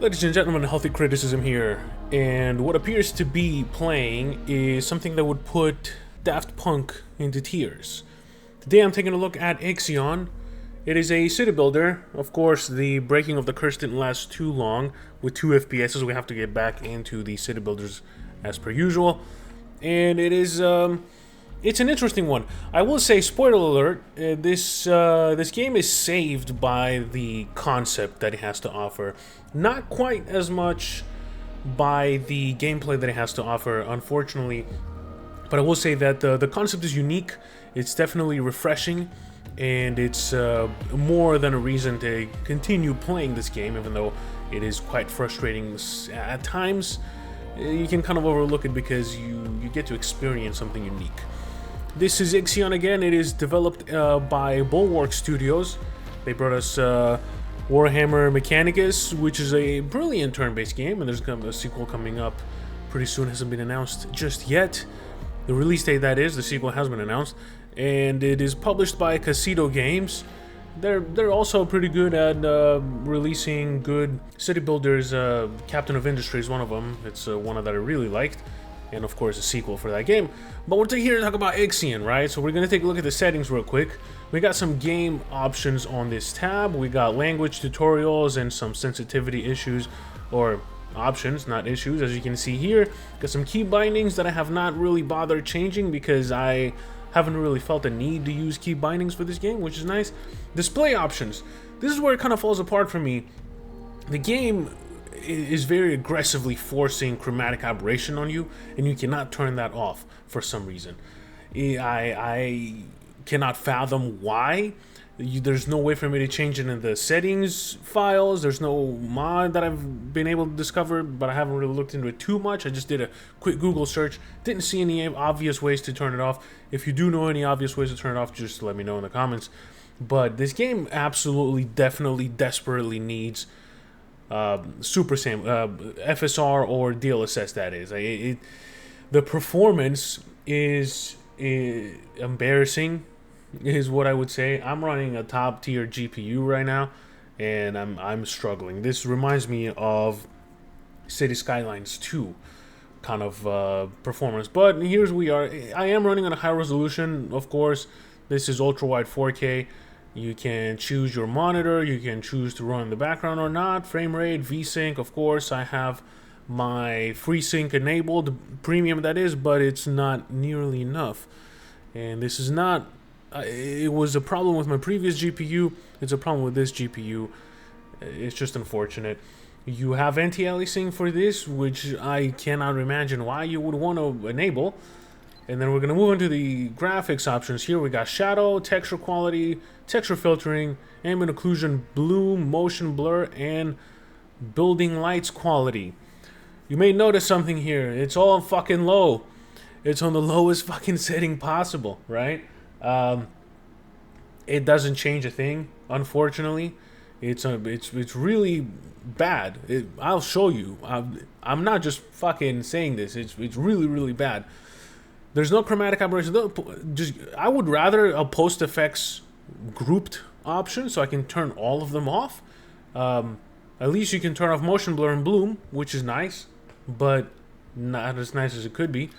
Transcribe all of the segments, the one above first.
Ladies and gentlemen, Healthy Criticism here, and what appears to be playing is something that would put Daft Punk into tears. Today I'm taking a look at Ixion. It is a city builder. Of course, the breaking of the curse didn't last too long. With 2 FPS, we have to get back into the city builders as per usual. And it is, it's an interesting one. I will say, spoiler alert, this game is saved by the concept that it has to offer. Not quite as much by the gameplay that it has to offer, unfortunately. But I will say that the concept is unique. It's definitely refreshing. And it's more than a reason to continue playing this game, even though it is quite frustrating at times. You can kind of overlook it because you get to experience something unique. This is Ixion again. It is developed by Bulwark Studios. They brought us Warhammer Mechanicus, which is a brilliant turn-based game, and there's going to be a sequel coming up pretty soon. Hasn't been announced just yet. The release date, that is. The sequel has been announced, and it is published by Casito Games. They're also pretty good at releasing good city builders. Captain of Industry is one of them. It's one that I really liked, and of course a sequel for that game. But we're here to talk about Ixion, right? So we're going to take a look at the settings real quick. We got some game options on this tab. We got language tutorials and some sensitivity issues, or options, not issues, as you can see here. Got some key bindings that I have not really bothered changing because I haven't really felt a need to use key bindings for this game, which is nice. Display options. This is where it kind of falls apart for me. The game is very aggressively forcing chromatic aberration on you, and you cannot turn that off for some reason. I cannot fathom why. There's no way for me to change it in the settings files. There's no mod that I've been able to discover, but I haven't really looked into it too much. I just did a quick Google search. Didn't see any obvious ways to turn it off. If you do know any obvious ways to turn it off, just let me know in the comments. But this game absolutely, definitely, desperately needs Super Sam, FSR or DLSS, that is. The performance is embarrassing, is what I would say. I'm running a top tier GPU right now, and I'm struggling. This reminds me of City Skylines 2 kind of performance. But here's we are. I am running on a high resolution, of course. This is ultra wide 4K. You can choose your monitor. You can choose to run in the background or not. Frame rate, VSync, of course. I have my FreeSync enabled, premium that is, but it's not nearly enough. And this is not. It was a problem with my previous GPU. It's a problem with this GPU. It's just unfortunate. You have anti-aliasing for this, which I cannot imagine why you would want to enable. And then we're going to move into the graphics options here. We got shadow, texture quality, texture filtering, ambient occlusion, bloom, motion blur, and building lights quality. You may notice something here. It's all fucking low. It's on the lowest fucking setting possible, right? It doesn't change a thing, unfortunately. It's really bad. I'll show you. I'm not just fucking saying this. It's really, really bad. There's no chromatic aberration. I would rather a post effects grouped option so I can turn all of them off. At least you can turn off motion blur and bloom, which is nice, but not as nice as it could be.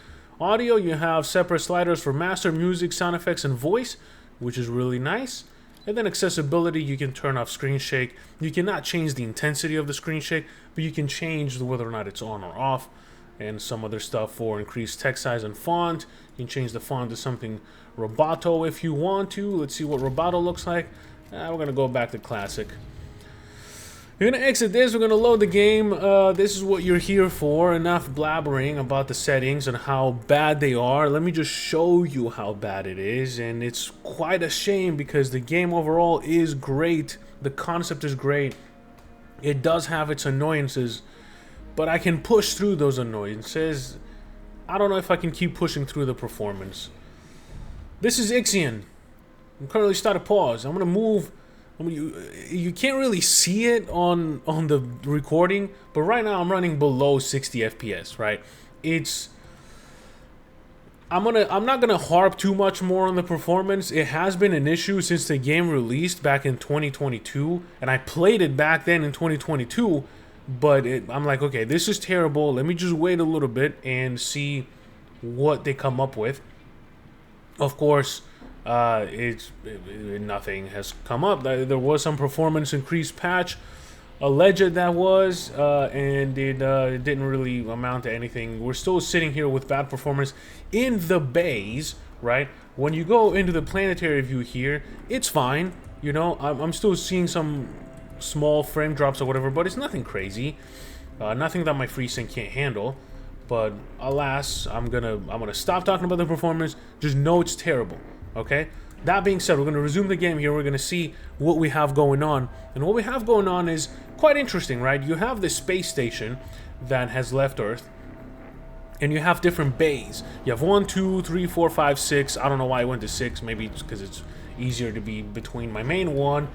Audio, you have separate sliders for master, music, sound effects, and voice, which is really nice. And then accessibility, you can turn off screen shake. You cannot change the intensity of the screen shake, but you can change whether or not it's on or off. And some other stuff for increased text size and font. You can change the font to something Roboto if you want to. Let's see what Roboto looks like. We're going to go back to classic. You're going to exit this. We're going to load the game. This is what you're here for. Enough blabbering about the settings and how bad they are. Let me just show you how bad it is. And it's quite a shame because the game overall is great. The concept is great. It does have its annoyances, but I can push through those annoyances. I don't know if I can keep pushing through the performance. This is Ixion. I'm currently starting to pause. I'm going to move. You can't really see it on the recording, but right now I'm running below 60 FPS, right? I'm not gonna harp too much more on the performance. It has been an issue since the game released back in 2022, and I played it back then in 2022 But I'm like, okay, this is terrible. Let me just wait a little bit and see what they come up with. Of course, nothing has come up. There was some performance increase patch, alleged that was, and it didn't really amount to anything. We're still sitting here with bad performance in the bays, right? When you go into the planetary view here, it's fine. You know, I'm still seeing some small frame drops or whatever, but it's nothing crazy. Nothing that my FreeSync can't handle. But alas, I'm gonna stop talking about the performance. Just know it's terrible. Okay. That being said, we're gonna resume the game here. We're gonna see what we have going on, and what we have going on is quite interesting, right? You have this space station that has left Earth, and you have different bays. You have 1, 2, 3, 4, 5, 6. I don't know why I went to 6. Maybe it's because it's easier to be between my main one.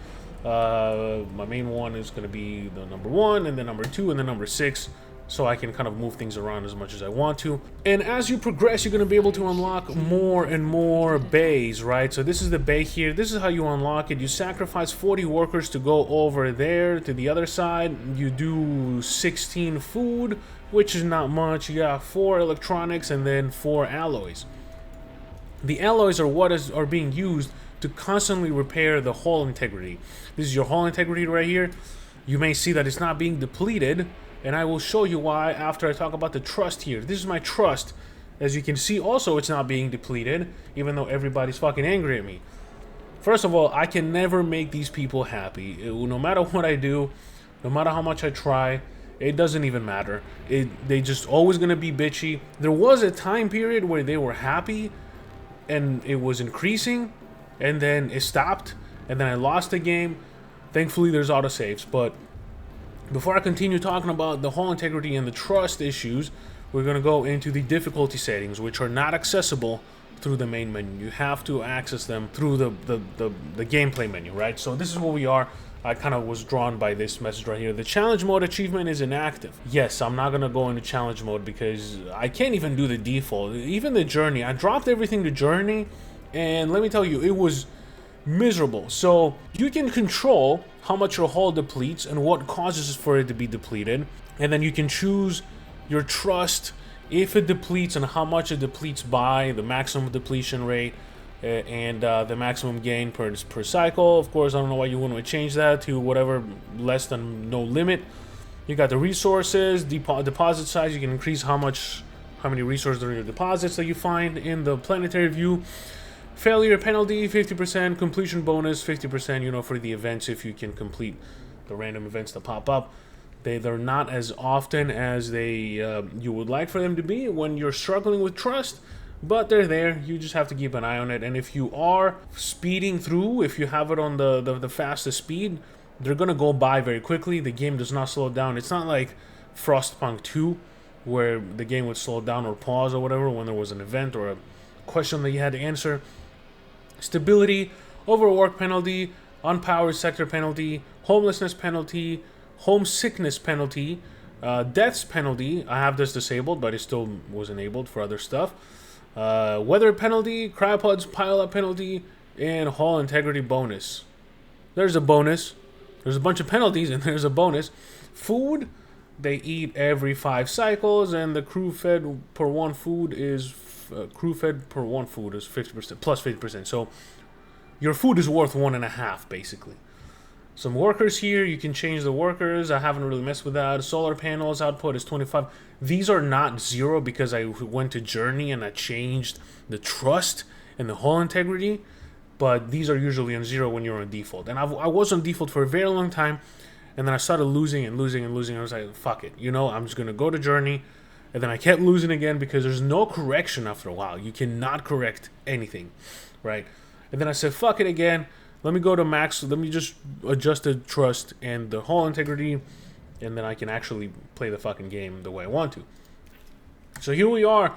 My main one is gonna be the number 1, and then number 2, and then number 6. So I can kind of move things around as much as I want to. And as you progress, you're going to be able to unlock more and more bays, right? So this is the bay here. This is how you unlock it. You sacrifice 40 workers to go over there to the other side. You do 16 food, which is not much. You got 4 electronics and then 4 alloys. The alloys are what are being used to constantly repair the hull integrity. This is your hull integrity right here. You may see that it's not being depleted, and I will show you why after I talk about the trust here. This is my trust. As you can see, also it's not being depleted, even though everybody's fucking angry at me. First of all, I can never make these people happy. No matter what I do, no matter how much I try, it doesn't even matter. They just always gonna be bitchy. There was a time period where they were happy, and it was increasing, and then it stopped, and then I lost the game. Thankfully, there's autosaves, but before I continue talking about the hull integrity and the trust issues, we're going to go into the difficulty settings, which are not accessible through the main menu. You have to access them through the gameplay menu, right? So this is where we are. I kind of was drawn by this message right here. The challenge mode achievement is inactive. Yes, I'm not going to go into challenge mode because I can't even do the default. Even the journey, I dropped everything to journey, and let me tell you, it was miserable. So you can control how much your hull depletes and what causes for it to be depleted, and then you can choose your trust if it depletes and how much it depletes by, the maximum depletion rate, and the maximum gain per cycle. Of course, I don't know why you wouldn't change that to whatever less than no limit. You got the resources, deposit size. You can increase how many resources are in your deposits that you find in the planetary view. Failure penalty 50%, completion bonus 50%, you know, for the events if you can complete the random events that pop up. They're not as often as you would like for them to be when you're struggling with trust, but they're there. You just have to keep an eye on it. And if you are speeding through, if you have it on the fastest speed, they're gonna go by very quickly. The game does not slow down. It's not like Frostpunk 2 where the game would slow down or pause or whatever when there was an event or a question that you had to answer. Stability, overwork penalty, unpowered sector penalty, homelessness penalty, homesickness penalty, deaths penalty. I have this disabled, but it still was enabled for other stuff. Weather penalty, cryopods pile-up penalty, and hull integrity bonus. There's a bonus. There's a bunch of penalties, and there's a bonus. Food, they eat every 5 cycles, and the crew fed per one food is 50% plus 50%. So your food is worth 1.5 basically. Some workers here, you can change the workers. I haven't really messed with that. Solar panels output is 25. These are not 0 because I went to journey and I changed the trust and the hull integrity, but these are usually on 0 when you're on default. And I was on default for a very long time, and then I started losing and losing and losing. I was like, fuck it, you know, I'm just gonna go to journey. And then I kept losing again because there's no correction after a while. You cannot correct anything, right? And then I said, fuck it again. Let me go to max. Let me just adjust the trust and the hull integrity, and then I can actually play the fucking game the way I want to. So here we are.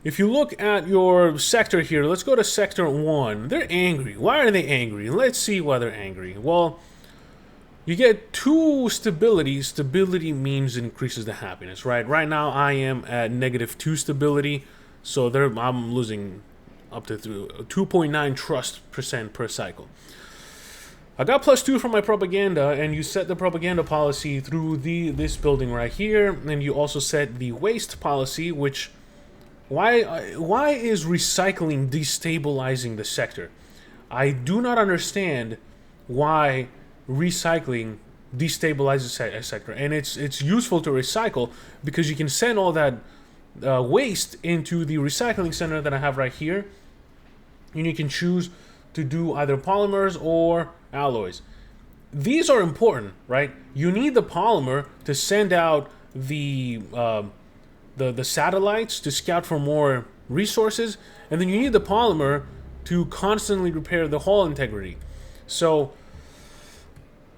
If you look at your sector here, let's go to sector 1. They're angry. Why are they angry? Let's see why they're angry. Well, you get 2 stability. Stability means it increases the happiness, right? Right now, I am at -2 stability, so I'm losing up to 2.9 trust % per cycle. I got +2 from my propaganda, and you set the propaganda policy through this building right here, and you also set the waste policy, which why is recycling destabilizing the sector? I do not understand why recycling destabilizes a sector, and it's useful to recycle because you can send all that waste into the recycling center that I have right here, and you can choose to do either polymers or alloys. These are important, right? You need the polymer to send out the satellites to scout for more resources, and then you need the polymer to constantly repair the hull integrity. So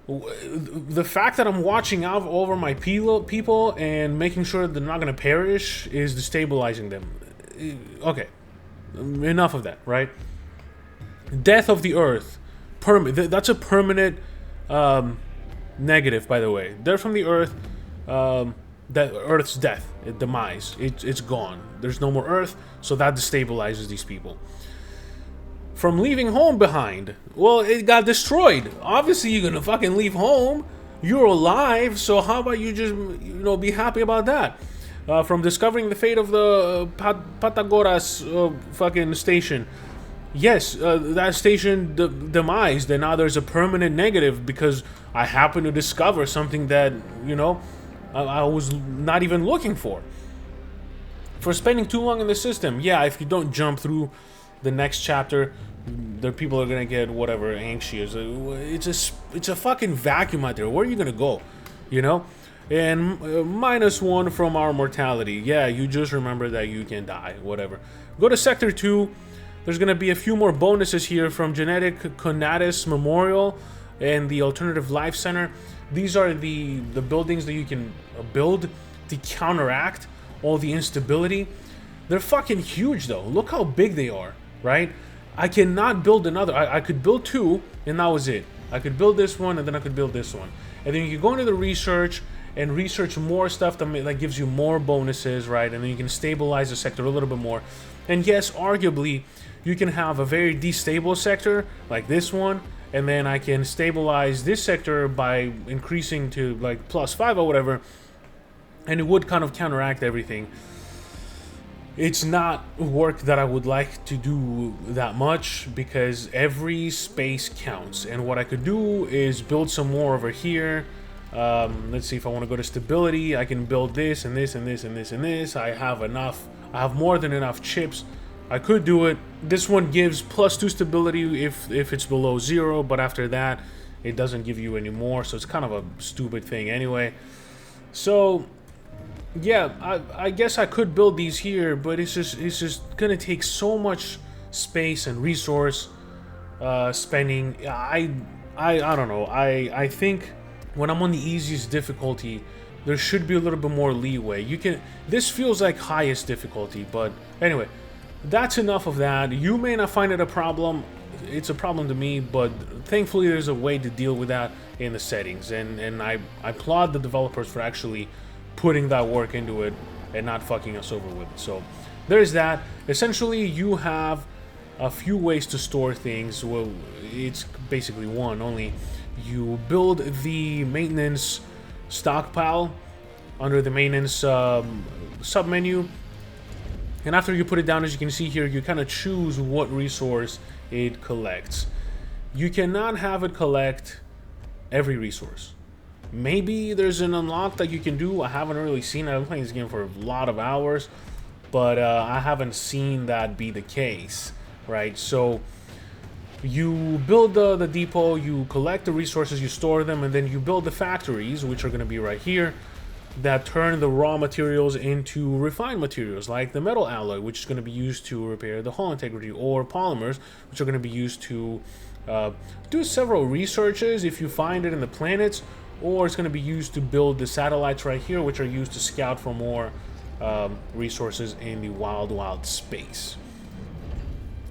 the fact that I'm watching out over my people and making sure they're not going to perish is destabilizing them. Okay, enough of that, right? Death of the Earth. That's a permanent negative, by the way. Death from the Earth, that Earth's death, demise. It's gone. There's no more Earth, so that destabilizes these people. From leaving home behind. Well, it got destroyed. Obviously, you're gonna fucking leave home. You're alive, so how about you just, be happy about that? From discovering the fate of the Patagoras fucking station. Yes, that station demised, and now there's a permanent negative because I happen to discover something that, I was not even looking for. For spending too long in the system, yeah, if you don't jump through the next chapter, the people are gonna get whatever anxious. It's a fucking vacuum out there. Where are you gonna go? And -1 from our mortality. Yeah, you just remember that you can die. Whatever. Go to Sector 2. There's gonna be a few more bonuses here from Genetic Conatus Memorial and the Alternative Life Center. These are the buildings that you can build to counteract all the instability. They're fucking huge though. Look how big they are, right? I cannot build another. I could build 2 and that was it. I could build this one and then I could build this one. And then you can go into the research and research more stuff that gives you more bonuses, right? And then you can stabilize the sector a little bit more. And yes, arguably, you can have a very destable sector like this one, and then I can stabilize this sector by increasing to like +5 or whatever, and it would kind of counteract everything. It's not work that I would like to do that much because every space counts, and what I could do is build some more over here. Let's see, if I want to go to stability, I can build this and this and this and this and this. I have enough. I have more than enough chips. I could do it. This one gives +2 stability if it's below 0, but after that, it doesn't give you any more, so it's kind of a stupid thing anyway. So, yeah, I guess I could build these here, but it's just gonna take so much space and resource spending. I don't know. I think when I'm on the easiest difficulty, there should be a little bit more leeway. This feels like highest difficulty, but anyway. That's enough of that. You may not find it a problem. It's a problem to me, but thankfully there's a way to deal with that in the settings. And I applaud the developers for actually putting that work into it and not fucking us over with it. So there's that. Essentially, you have a few ways to store things. Well, it's basically one only. You build the maintenance stockpile under the maintenance submenu. And after you put it down, as you can see here, you kind of choose what resource it collects. You cannot have it collect every resource. Maybe there's an unlock that you can do. I haven't really seen it. I've been playing this game for a lot of hours, but I haven't seen that be the case, right? So you build the depot, you collect the resources, you store them, and then you build the factories, which are going to be right here, that turn the raw materials into refined materials, like the metal alloy, which is going to be used to repair the hull integrity, or polymers, which are going to be used to do several researches if you find it in the planets, or it's going to be used to build the satellites right here, which are used to scout for more resources in the wild space.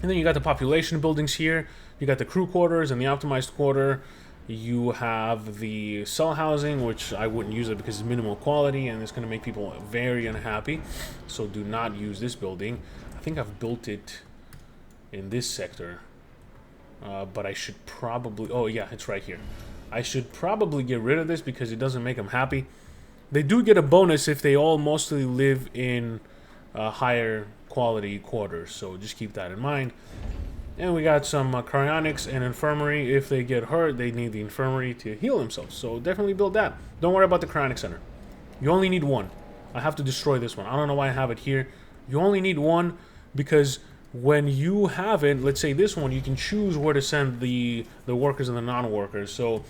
And then you got the population buildings here. You got the crew quarters and the optimized quarter. You have the cell housing, which I wouldn't use it because it's minimal quality and it's going to make people very unhappy. So do not use this building. I think I've built it in this sector. but I should probably... Oh, yeah, it's right here. I should probably get rid of this because it doesn't make them happy. They do get a bonus if they all mostly live in higher quality quarters, so just keep that in mind. And we got some cryonics and infirmary. If they get hurt, they need the infirmary to heal themselves, so definitely build that. Don't worry about the cryonic center. You only need one. I have to destroy this one. I don't know why I have it here. You only need one because when you have it, let's say this one, you can choose where to send the workers and the non-workers. So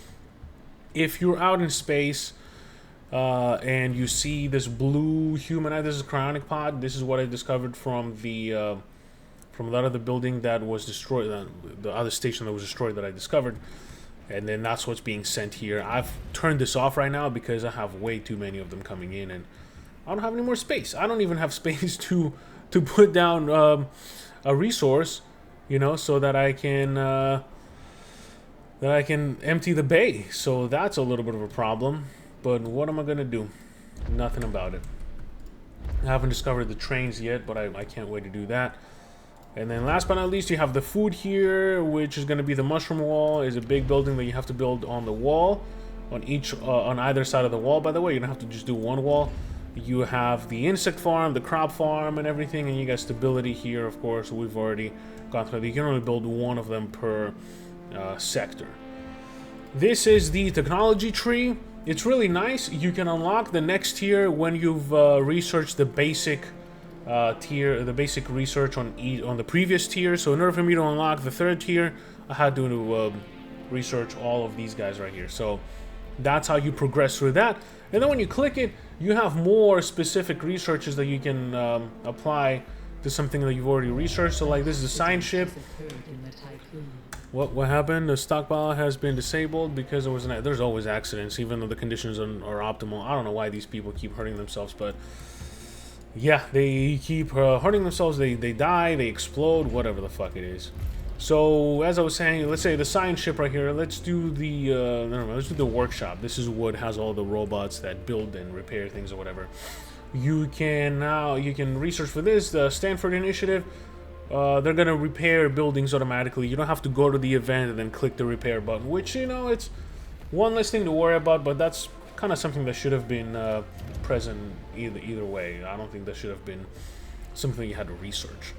if you're out in space and you see this blue human, this is cryonic pod. This is what I discovered from the other building that was destroyed, the other station that was destroyed that I discovered. And then that's what's being sent here. I've turned this off right now because I have way too many of them coming in, and I don't have any more space. I don't even have space to put down a resource, you know, so that I can empty the bay. So that's a little bit of a problem. But what am I gonna do? Nothing about it. I haven't discovered the trains yet, but I can't wait to do that. And then last but not least, you have the food here, which is going to be the mushroom wall. Is a big building that you have to build on the wall, on either side of the wall. By the way, you don't have to just do one wall. You have the insect farm, the crop farm, and everything, and you got stability here. Of course, we've already gone through. You can only build one of them per sector. This is the technology tree. It's really nice. You can unlock the next tier when you've researched the basic tier, the basic research on the previous tier. So in order for me to unlock the third tier, I had to research all of these guys right here. So that's how you progress through that. And then when you click it, you have more specific researches that you can apply to something that you've already researched. So like this is a science ship. What happened? The stockpile has been disabled because there was there's always accidents, even though the conditions are optimal. I don't know why these people keep hurting themselves, but yeah, they keep hurting themselves. They die, they explode, whatever the fuck it is. So as I was saying, let's say the science ship right here. Let's do the let's do the workshop. This is what has all the robots that build and repair things or whatever. You can research for this. The Stanford Initiative. They're gonna repair buildings automatically. You don't have to go to the event and then click the repair button, which, you know, it's one less thing to worry about, but that's kind of something that should have been present either way. I don't think that should have been something you had to research.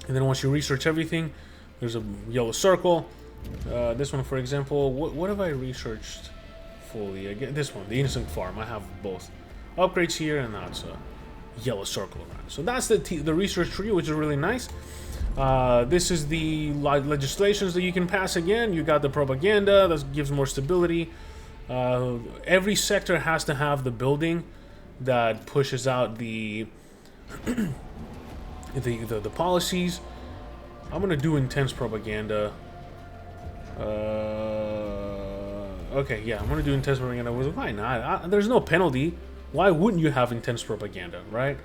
And then once you research everything, there's a yellow circle. This one, for example, what have I researched fully? Again, this one, the insect farm. I have both upgrades here, and that's a yellow circle around. So that's the research tree, which is really nice. This is the legislations that you can pass. Again, you got the propaganda that gives more stability. Every sector has to have the building that pushes out the the policies. I'm gonna do intense propaganda. Okay, yeah, I'm gonna do intense propaganda. Why not? There's no penalty. Why wouldn't you have intense propaganda, right?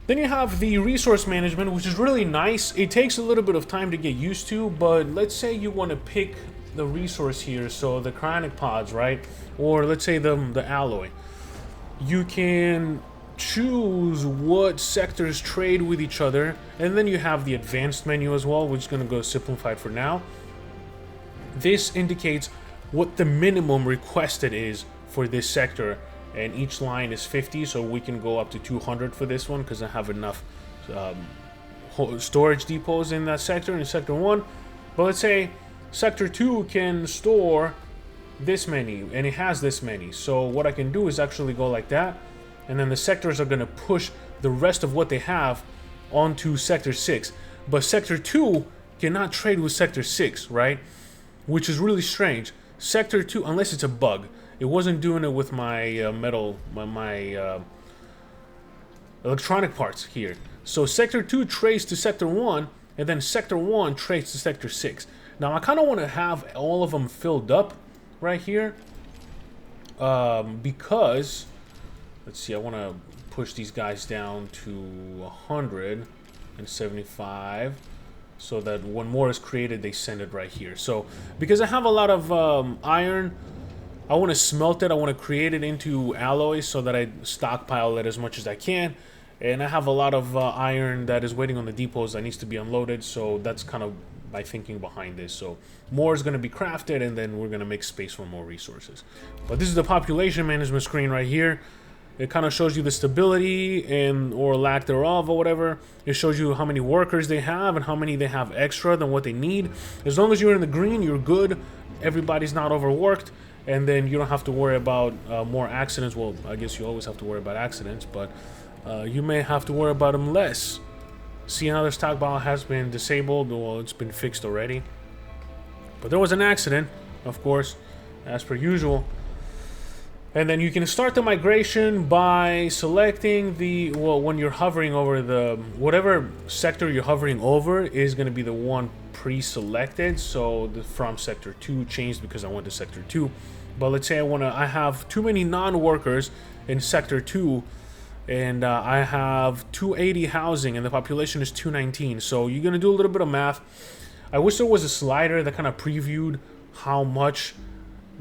Then you have the resource management, which is really nice. It takes a little bit of time to get used to, but let's say you want to pick the resource here, so the cryonic pods, right? Or let's say the alloy. You can choose what sectors trade with each other, and then you have the advanced menu as well, which is going to go simplified for now. This indicates what the minimum requested is for this sector, and each line is 50, so we can go up to 200 for this one because I have enough storage depots in that sector, in sector 1. But let's say sector 2 can store this many, and it has this many. So what I can do is actually go like that, and then the sectors are going to push the rest of what they have onto sector 6. But sector 2 cannot trade with sector 6, right? Which is really strange. Sector 2, unless it's a bug. It wasn't doing it with my my electronic parts here. So sector 2 trades to sector 1, and then sector 1 trades to sector 6. Now I kind of want to have all of them filled up right here, because let's see, I want to push these guys down to 175, so that when more is created, they send it right here. So because I have a lot of iron, I want to smelt it. I want to create it into alloys so that I stockpile it as much as I can. And I have a lot of iron that is waiting on the depots that needs to be unloaded. So that's kind of my thinking behind this. So more is going to be crafted, and then we're going to make space for more resources. But this is the population management screen right here. It kind of shows you the stability and or lack thereof or whatever. It shows you how many workers they have and how many they have extra than what they need. As long as you're in the green, you're good. Everybody's not overworked, and then you don't have to worry about more accidents. Well, I guess you always have to worry about accidents, but you may have to worry about them less. See, another stockpile has been disabled. Well, it's been fixed already. But there was an accident, of course, as per usual. And then you can start the migration by selecting the, well, when you're hovering over the, whatever sector you're hovering over is going to be the one pre-selected. So the from sector 2 changed because I went to sector 2. But let's say I have too many non-workers in sector 2, and I have 280 housing and the population is 219. So you're going to do a little bit of math. I wish there was a slider that kind of previewed how much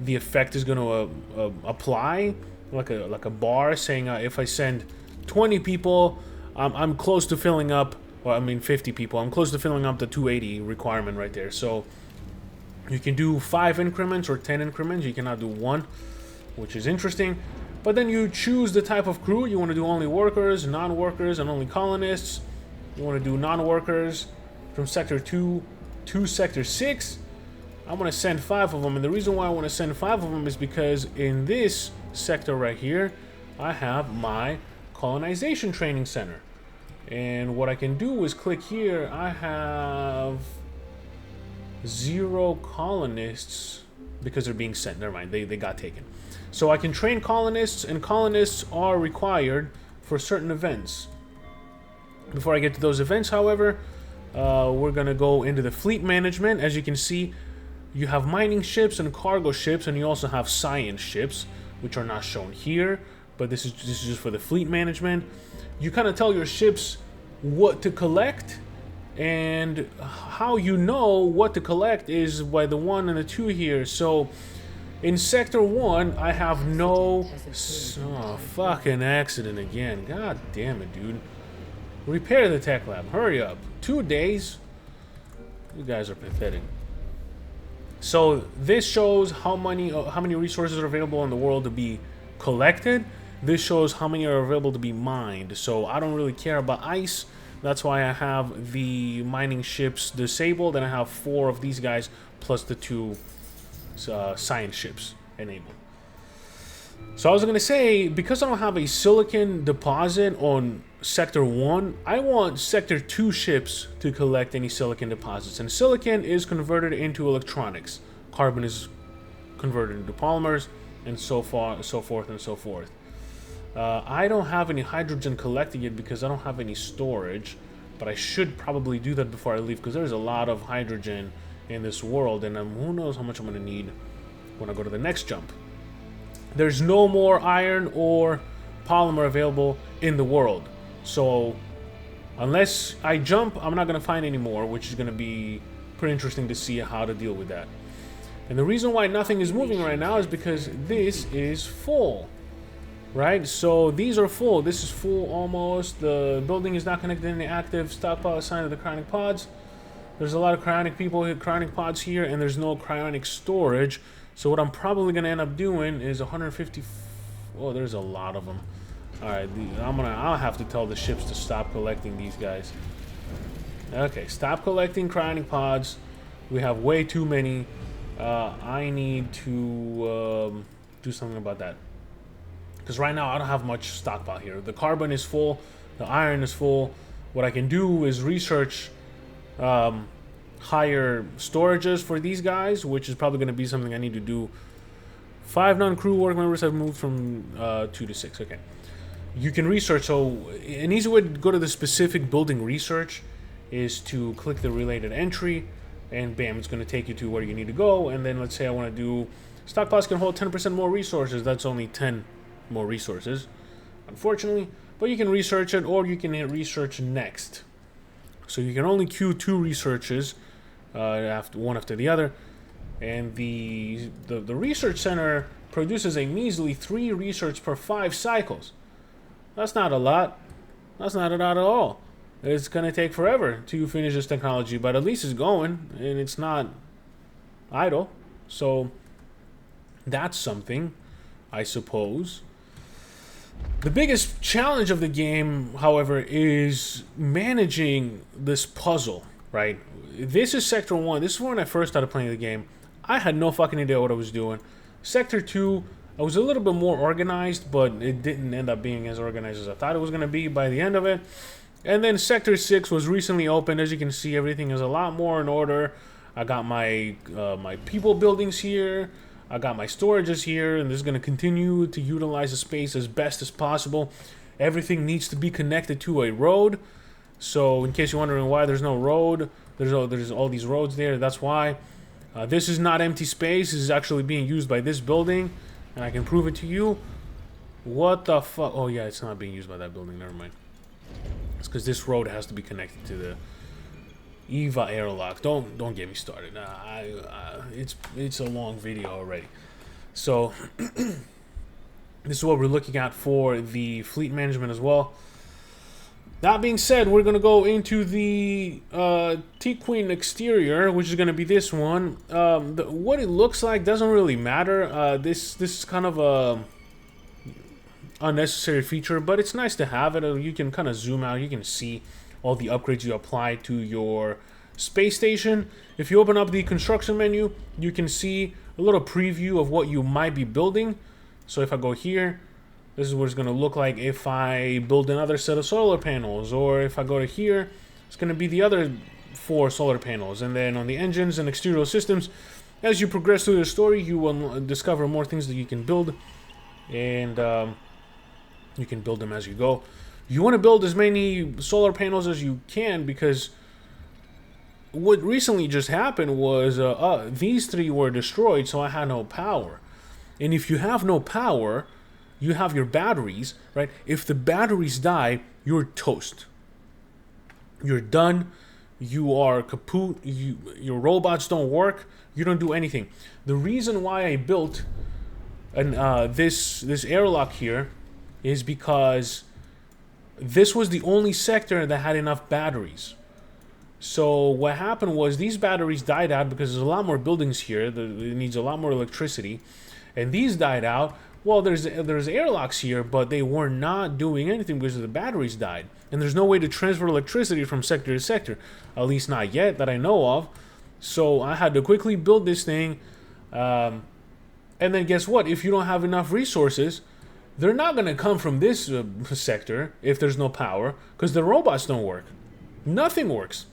the effect is going to apply, like a bar saying if I send 20 people, I'm close to filling up, well, I mean 50 people, I'm close to filling up the 280 requirement right there. So you can do 5 increments or 10 increments. You cannot do 1, which is interesting. But then you choose the type of crew. You want to do only workers, non-workers, and only colonists. You want to do non-workers from sector 2 to sector 6. I'm going to send 5 of them, and the reason why I want to send 5 of them is because in this sector right here, I have my colonization training center. And what I can do is click here. I have 0 colonists because they're being sent. Never mind, they got taken. So I can train colonists, and colonists are required for certain events. Before I get to those events, however, we're going to go into the fleet management. As you can see, you have mining ships and cargo ships, and you also have science ships, which are not shown here, but this is just for the fleet management. You kind of tell your ships what to collect, and how you know what to collect is by the 1 and the 2 here. So in sector 1, I have no... Oh, fucking accident again. God damn it, dude. Repair the tech lab. Hurry up. 2 days? You guys are pathetic. So this shows how many resources are available in the world to be collected. This shows how many are available to be mined. So I don't really care about ice. That's why I have the mining ships disabled, and I have 4 of these guys plus the 2 science ships enabled. So I was going to say, because I don't have a silicon deposit on sector 1, I want sector 2 ships to collect any silicon deposits. And silicon is converted into electronics. Carbon is converted into polymers, and so forth and so forth. I don't have any hydrogen collected yet because I don't have any storage, but I should probably do that before I leave, because there's a lot of hydrogen in this world, and who knows how much I'm going to need when I go to the next jump. There's no more iron or polymer available in the world. So unless I jump, I'm not going to find any more, which is going to be pretty interesting to see how to deal with that. And the reason why nothing is moving right now is because this is full. Right? So these are full. This is full almost. The building is not connected to any active stockpile assigned to the cryonic pods. There's a lot of cryonic cryonic pods here, and there's no cryonic storage. So what I'm probably going to end up doing is 150... Oh, there's a lot of them. Alright, I'll have to tell the ships to stop collecting these guys. Okay, stop collecting cryonic pods. We have way too many. I need to do something about that. Because right now I don't have much stockpile here. The carbon is full. The iron is full. What I can do is research higher storages for these guys, which is probably going to be something I need to do. 5 non-crew work members have moved from 2 to 6. Okay. You can research. So an easy way to go to the specific building research is to click the related entry, and bam, it's going to take you to where you need to go. And then let's say I want to do stockpiles can hold 10% more resources. That's only 10 more resources, unfortunately. But you can research it, or you can hit research next. So you can only queue 2 researches, one after the other. And the research center produces a measly 3 research per 5 cycles. That's not a lot. That's not a lot at all. it's going to take forever to finish this technology, but at least it's going, and it's not idle. So that's something, I suppose. The biggest challenge of the game, however, is managing this puzzle, right? This is Sector 1. This is when I first started playing the game. I had no fucking idea what I was doing. Sector 2, I was a little bit more organized, but it didn't end up being as organized as I thought it was going to be by the end of it. And then Sector 6 was recently opened. As you can see, everything is a lot more in order. I got my my people buildings here. I got my storages here, and this is going to continue to utilize the space as best as possible. Everything needs to be connected to a road. So in case you're wondering why there's no road, there's all these roads there. That's why. This is not empty space. This is actually being used by this building, and I can prove it to you. What the fuck? Oh yeah, it's not being used by that building. Never mind. It's because this road has to be connected to the Eva airlock. Don't get me started. It's a long video already. So this is what we're looking at for the fleet management as well. That being said, we're gonna go into the Tiqqun exterior, which is gonna be this one. What it looks like doesn't really matter. This is kind of a unnecessary feature, but it's nice to have it. You can kind of zoom out. You can see all the upgrades you apply to your space station. If you open up the construction menu, you can see a little preview of what you might be building. So if I go here, this is what it's going to look like if I build another set of solar panels. Or if I go to here, it's going to be the other 4 solar panels. And then on the engines and exterior systems, as you progress through the story, you will discover more things that you can build. And you can build them as you go. You want to build as many solar panels as you can, because what recently just happened was these 3 were destroyed, so I had no power. And if you have no power, you have your batteries, right? If the batteries die, you're toast. You're done. You are kaput. Your robots don't work. You don't do anything. The reason why I built this airlock here is because this was the only sector that had enough batteries. So what happened was these batteries died out because there's a lot more buildings here. It needs a lot more electricity. And these died out. Well, there's airlocks here, but they were not doing anything because the batteries died. And there's no way to transfer electricity from sector to sector. At least not yet that I know of. So I had to quickly build this thing. And then guess what? If you don't have enough resources, they're not going to come from this sector if there's no power, because the robots don't work. Nothing works.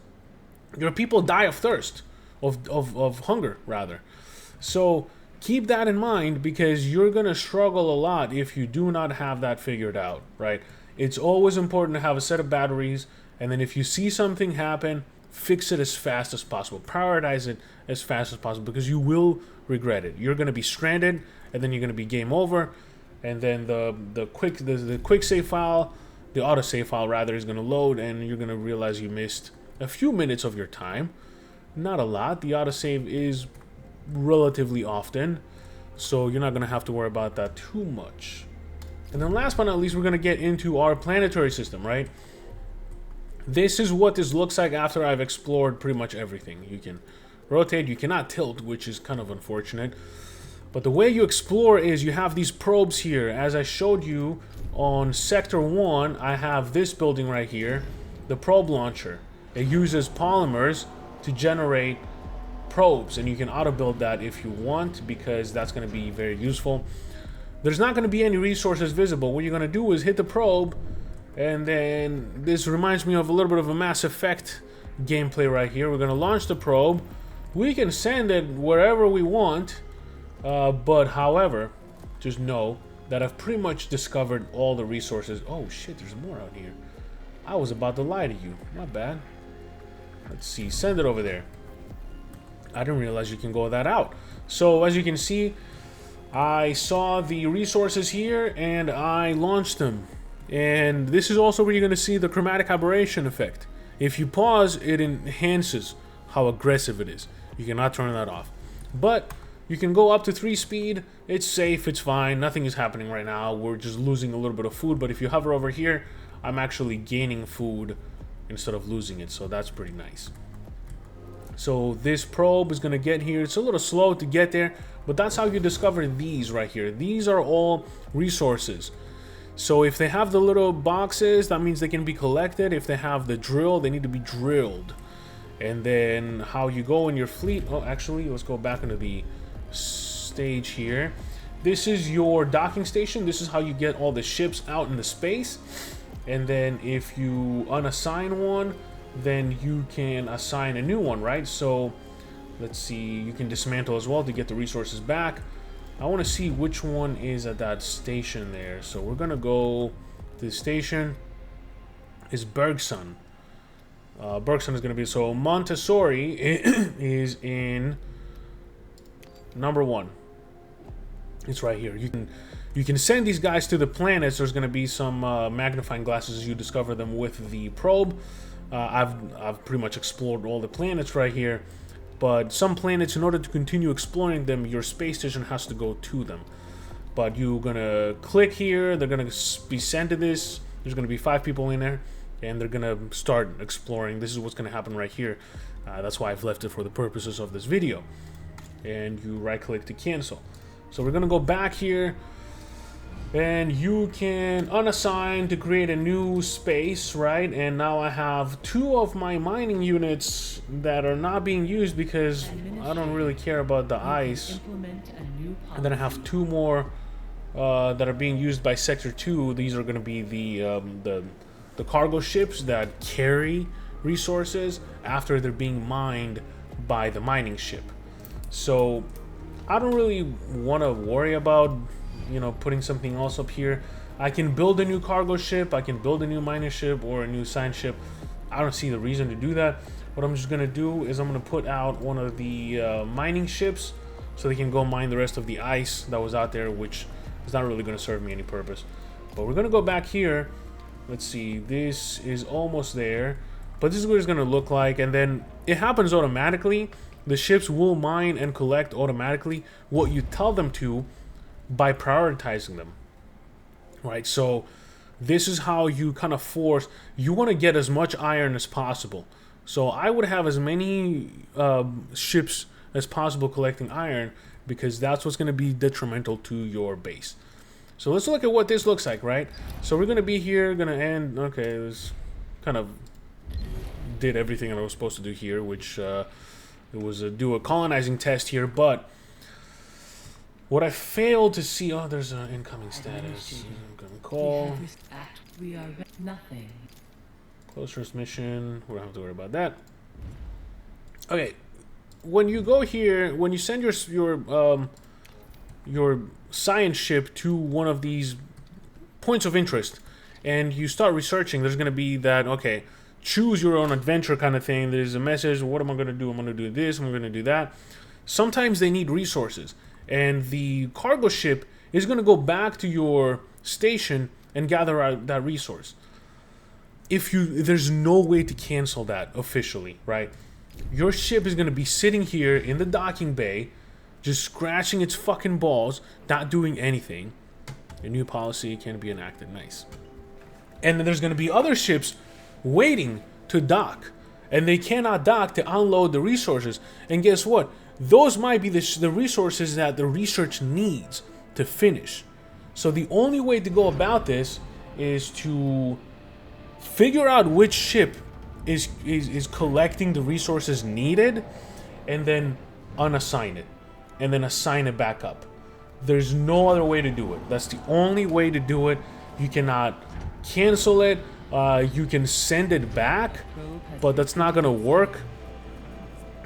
Your people die of thirst, of hunger, rather. So keep that in mind, because you're going to struggle a lot if you do not have that figured out, right? It's always important to have a set of batteries, and then if you see something happen, fix it as fast as possible. Prioritize it as fast as possible, because you will regret it. You're going to be stranded, and then you're going to be game over. And then the quick save file, the autosave file rather, is going to load, and you're going to realize you missed a few minutes of your time. Not a lot. The autosave is relatively often, so you're not going to have to worry about that too much. And then last but not least, we're going to get into our planetary system, right? This is what this looks like after I've explored pretty much everything. You can rotate, you cannot tilt, which is kind of unfortunate. But the way you explore is you have these probes here. As I showed you on Sector 1, I have this building right here, the probe launcher. It uses polymers to generate probes, and you can auto-build that if you want, because that's going to be very useful. There's not going to be any resources visible. What you're going to do is hit the probe, and then this reminds me of a little bit of a Mass Effect gameplay right here. We're going to launch the probe. We can send it wherever we want. But however, just know that I've pretty much discovered all the resources. Oh shit, there's more out here. I was about to lie to you. My bad. Let's see, send it over there. I didn't realize you can go that out. So as you can see, I saw the resources here and I launched them. And this is also where you're going to see the chromatic aberration effect. If you pause, it enhances how aggressive it is. You cannot turn that off. But you can go up to 3 speed. It's safe, it's fine, nothing is happening right now. We're just losing a little bit of food, but if you hover over here, I'm actually gaining food instead of losing it, so that's pretty nice. So this probe is going to get here. It's a little slow to get there, but that's how you discover these right here. These are all resources. So if they have the little boxes, that means they can be collected. If they have the drill, they need to be drilled. And then how you go in your fleet. Oh, actually, let's go back into the stage here. This is your docking station. This is how you get all the ships out into space. And then if you unassign one, then you can assign a new one, right? So let's see, you can dismantle as well to get the resources back. I want to see which one is at that station there. So we're gonna go to the station is Bergson. Bergson is gonna be, so Montessori is in number 1. It's right here. You can send these guys to the planets. There's going to be some magnifying glasses as you discover them with the probe. I've pretty much explored all the planets right here, but some planets, in order to continue exploring them, your space station has to go to them. But you're gonna click here. They're gonna be sent to this. There's gonna be 5 people in there, and they're gonna start exploring. This is what's gonna happen right here. That's why I've left it for the purposes of this video. And you right click to cancel. So we're gonna go back here, and you can unassign to create a new space, right? And now I have 2 of my mining units that are not being used because I don't really care about the ice. And then I have 2 more that are being used by Sector 2. These are gonna be the cargo ships that carry resources after they're being mined by the mining ship. So I don't really want to worry about, you know, putting something else up here. I can build a new cargo ship, I can build a new mining ship or a new science ship. I don't see the reason to do that. What I'm just gonna do is I'm gonna put out one of the mining ships so they can go mine the rest of the ice that was out there, which is not really gonna serve me any purpose. But we're gonna go back here. Let's see, this is almost there, but this is what it's gonna look like, and then it happens automatically. The ships will mine and collect automatically what you tell them to by prioritizing them, right? So this is how you kind of force, you want to get as much iron as possible. So I would have as many ships as possible collecting iron, because that's what's going to be detrimental to your base. So let's look at what this looks like, right? So we're going to be here, going to end, okay, this kind of did everything I was supposed to do here, which it was do a colonizing test here, but what I failed to see, oh, there's an incoming status. I'm gonna call. We are nothing. Closest mission. We don't have to worry about that. Okay, when you go here, when you send your science ship to one of these points of interest, and you start researching, there's gonna be that, okay, choose your own adventure kind of thing. There's a message, what am I going to do? I'm going to do this, I'm going to do that. Sometimes they need resources, and the cargo ship is going to go back to your station and gather out that resource. There's no way to cancel that officially, right? Your ship is going to be sitting here in the docking bay, just scratching its fucking balls, not doing anything. A new policy can be enacted. Nice. And then there's going to be other ships waiting to dock, and they cannot dock to unload the resources. And guess what? Those might be the resources that the research needs to finish. So the only way to go about this is to figure out which ship is collecting the resources needed, and then unassign it, and then assign it back up. There's no other way to do it. That's the only way to do it. You cannot cancel it. You can send it back, but that's not gonna work,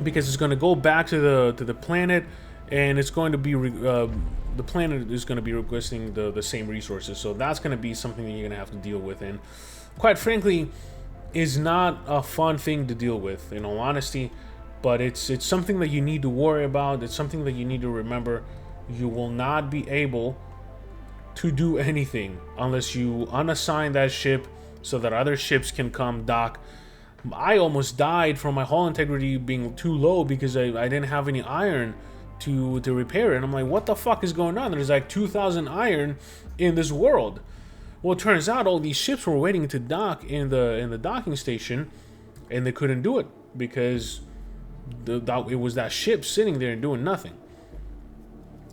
because it's gonna go back to the planet, and it's going to be the planet is going to be requesting the same resources. So that's going to be something that you're going to have to deal with, and quite frankly is not a fun thing to deal with, in all honesty. But it's something that you need to worry about. It's something that you need to remember. You will not be able to do anything unless you unassign that ship so that other ships can come dock. I almost died from my hull integrity being too low because I didn't have any iron to repair it. And I'm like, what the fuck is going on? There's like 2,000 iron in this world. Well, it turns out all these ships were waiting to dock in the docking station, and they couldn't do it because it was that ship sitting there and doing nothing.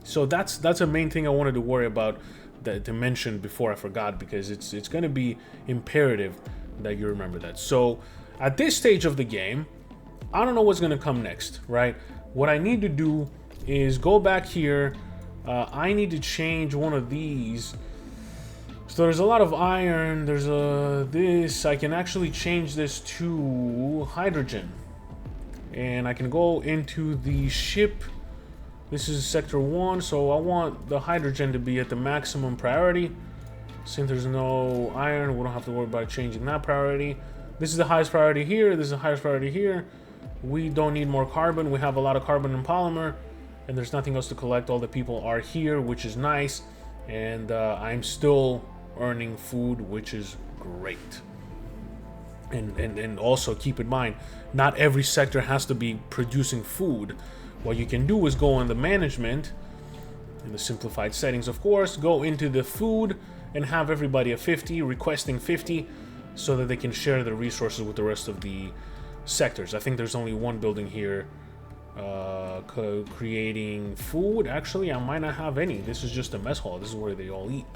So that's a main thing I wanted to worry about, to mention before I forgot, because it's going to be imperative that you remember that. So at this stage of the game, I don't know what's going to come next, right? What I need to do is go back here. I need to change one of these. So there's a lot of iron. There's this. I can actually change this to hydrogen. And I can go into the ship. This is sector 1, so I want the hydrogen to be at the maximum priority. Since there's no iron, we don't have to worry about changing that priority. This is the highest priority here. This is the highest priority here. We don't need more carbon. We have a lot of carbon and polymer, and there's nothing else to collect. All the people are here, which is nice. And I'm still earning food, which is great. And also keep in mind, not every sector has to be producing food. What you can do is go on the management, in the simplified settings of course, go into the food and have everybody at 50, requesting 50, so that they can share the resources with the rest of the sectors. I think there's only one building here creating food. Actually, I might not have any. This is just a mess hall. This is where they all eat.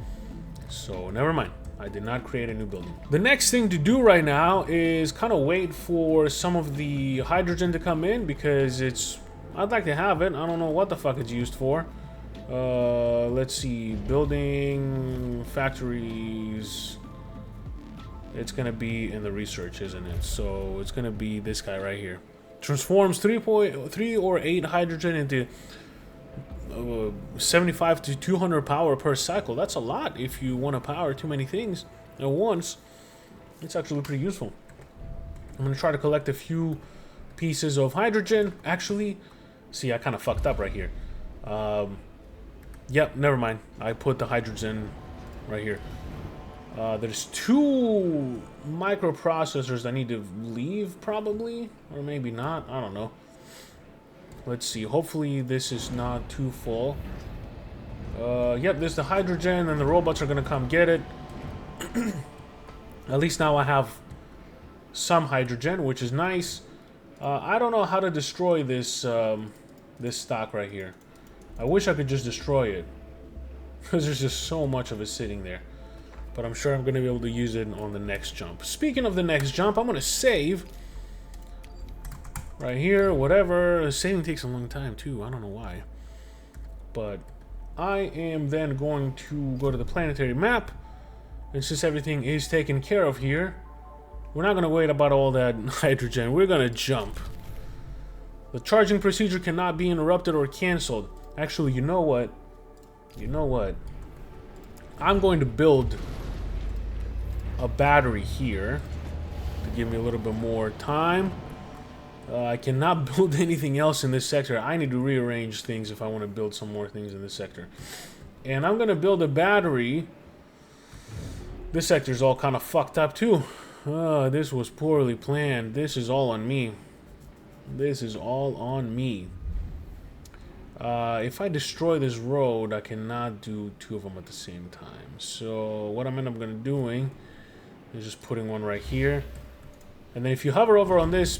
So never mind. I did not create a new building. The next thing to do right now is kind of wait for some of the hydrogen to come in, because I'd like to have it. I don't know what the fuck it's used for. Let's see. Building factories. It's gonna be in the research, isn't it? So it's gonna be this guy right here. Transforms 3.3 or 8 hydrogen into 75 to 200 power per cycle. That's a lot if you want to power too many things at once. It's actually pretty useful. I'm gonna try to collect a few pieces of hydrogen. Actually, see, I kind of fucked up right here. Yep, never mind. I put the hydrogen right here. There's 2 microprocessors that need to leave, probably, or maybe not. I don't know. Let's see. Hopefully this is not too full. Yep, there's the hydrogen, and the robots are gonna come get it. At least now I have some hydrogen, which is nice. I don't know how to destroy this this stock right here. I wish I could just destroy it, because there's just so much of it sitting there. But I'm sure I'm going to be able to use it on the next jump. Speaking of the next jump, I'm going to save right here, whatever. Saving takes a long time too. I don't know why. But I am then going to go to the planetary map. And since everything is taken care of here, we're not going to wait about all that hydrogen. We're going to jump. The charging procedure cannot be interrupted or canceled. Actually, you know what? You know what? I'm going to build a battery here to give me a little bit more time. I cannot build anything else in this sector. I need to rearrange things if I want to build some more things in this sector. And I'm going to build a battery. This sector is all kind of fucked up too. This was poorly planned. This is all on me. This is all on me. If I destroy this road, I cannot do 2 of them at the same time. So what I'm end up going to doing is just putting one right here. And then if you hover over on this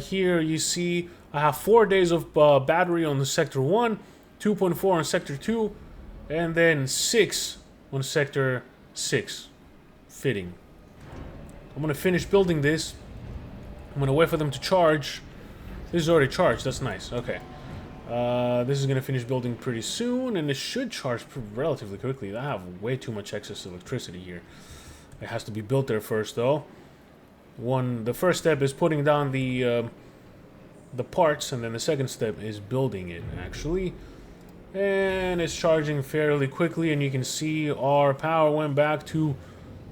here, you see I have 4 days of battery on the sector 1, 2.4 on sector 2, and then 6 on sector 6. Fitting. I'm going to finish building this. I'm going to wait for them to charge. This is already charged. That's nice. Okay. This is going to finish building pretty soon, and it should charge relatively quickly. I have way too much excess electricity here. It has to be built there first, though. The first step is putting down the parts, and then the second step is building it, actually. And it's charging fairly quickly, and you can see our power went back to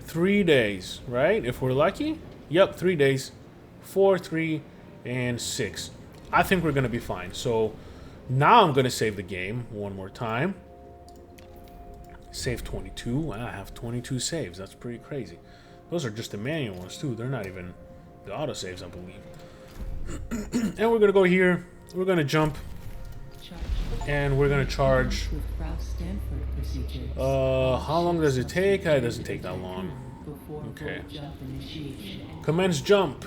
3 days, right? If we're lucky. Yep, 3 days. 4, 3, and 6. I think we're going to be fine. So now I'm going to save the game one more time. Save 22. I have 22 saves. That's pretty crazy. Those are just the manual ones too. They're not even the autosaves, I believe. And we're going to go here. We're going to jump. And we're going to charge have Stanford procedures. How long does it take? It doesn't take that long. Before Okay. full jump initiation. Commence jump.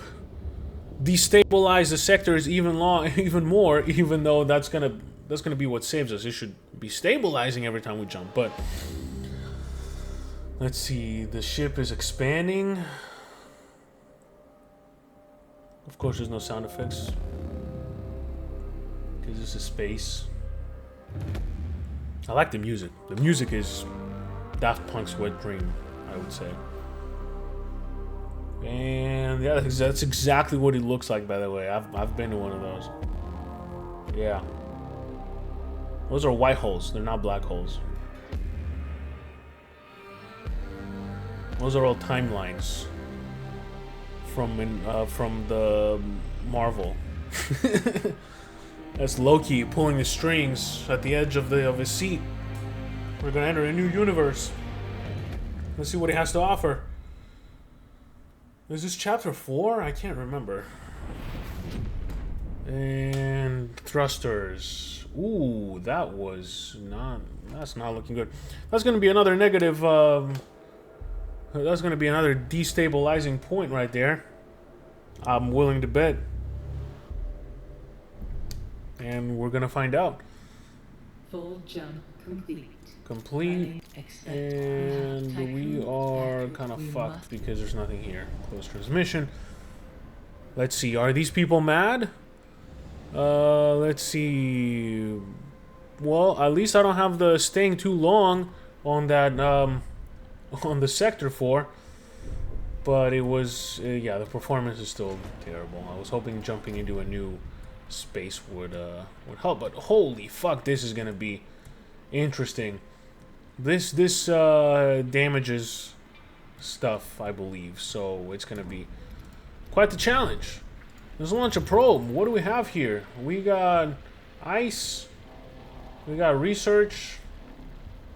Destabilize the sectors even more, even though that's gonna be what saves us. It should be stabilizing every time we jump, but let's see. The ship is expanding. Of course, there's no sound effects because this is space. I like the music. The music is Daft Punk's wet dream, I would say. And yeah, that's exactly what it looks like, by the way. I've been to one of those. Yeah. Those are white holes. They're not black holes. Those are all timelines from the Marvel. That's Loki pulling the strings at the edge of his seat. We're gonna enter a new universe. Let's see what he has to offer. Is this chapter 4? I can't remember. And thrusters. Ooh, that's not looking good. That's gonna be another negative. That's gonna be another destabilizing point right there. I'm willing to bet. And we're gonna find out. Full jump complete. Complete. And we are kind of fucked because there's nothing here. Close transmission. Let's see. Are these people mad? Let's see. Well, at least I don't have the staying too long on that on the sector 4. But it was yeah, the performance is still terrible. I was hoping jumping into a new space would help, but holy fuck, this is gonna be interesting. This damages stuff, I believe, so it's gonna be quite the challenge. Let's launch a probe. What do we have here? We got ice. We got research.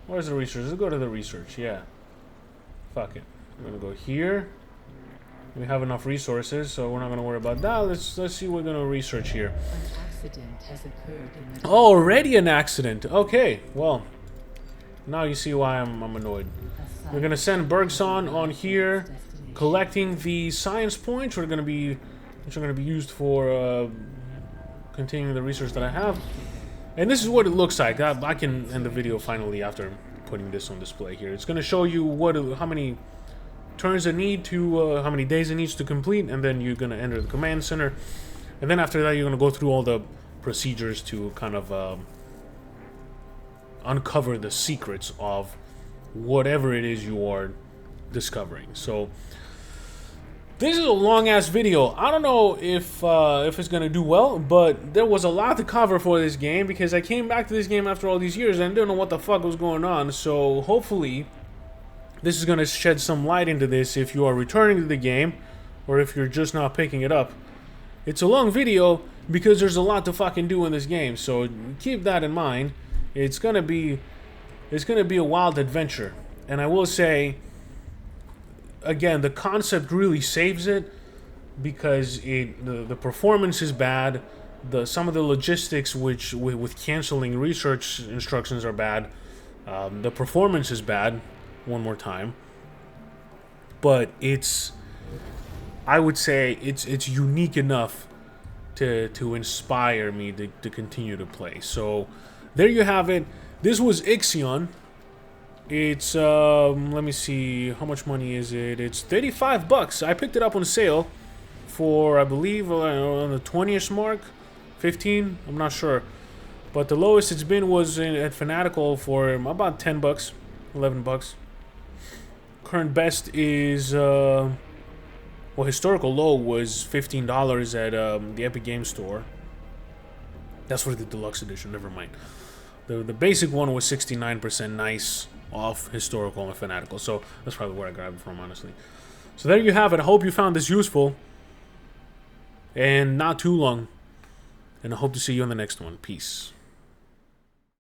Where's the research? Let's go to the research. Yeah. Fuck it. We're gonna go here. We have enough resources, so we're not gonna worry about that. Let's see what we're gonna research here. An accident has occurred in the Already an accident. Okay, well, now you see why I'm annoyed. We're gonna send Bergson on here, collecting the science points. Which are gonna be used for continuing the research that I have. And this is what it looks like. I can end the video finally after putting this on display here. It's gonna show you how many turns it need to, how many days it needs to complete, and then you're gonna enter the command center. And then after that, you're gonna go through all the procedures to kind of uncover the secrets of whatever it is you are discovering. So this is a long ass video. I don't know if it's gonna do well, but there was a lot to cover for this game because I came back to this game after all these years and didn't know what the fuck was going on. So hopefully this is gonna shed some light into this if you are returning to the game or if you're just not picking it up. It's a long video because there's a lot to fucking do in this game, so keep that in mind. It's gonna be a wild adventure, and I will say again, the concept really saves it because the performance is bad. Some of the logistics with canceling research instructions are bad. The performance is bad. One more time, but I would say it's unique enough to inspire me to continue to play. So there you have it. This was Ixion. It's let me see, how much money is it? It's $35. I picked it up on sale for, I believe, on the 20ish mark, 15. I'm not sure, but the lowest it's been was at Fanatical for about $10, $11. Current best is historical low was $15 at the Epic Games Store. That's for the deluxe edition. Never mind. The basic one was 69% nice off historical and fanatical, so that's probably where I grabbed it from, honestly. So there you have it. I hope you found this useful and not too long, and I hope to see you on the next one. Peace.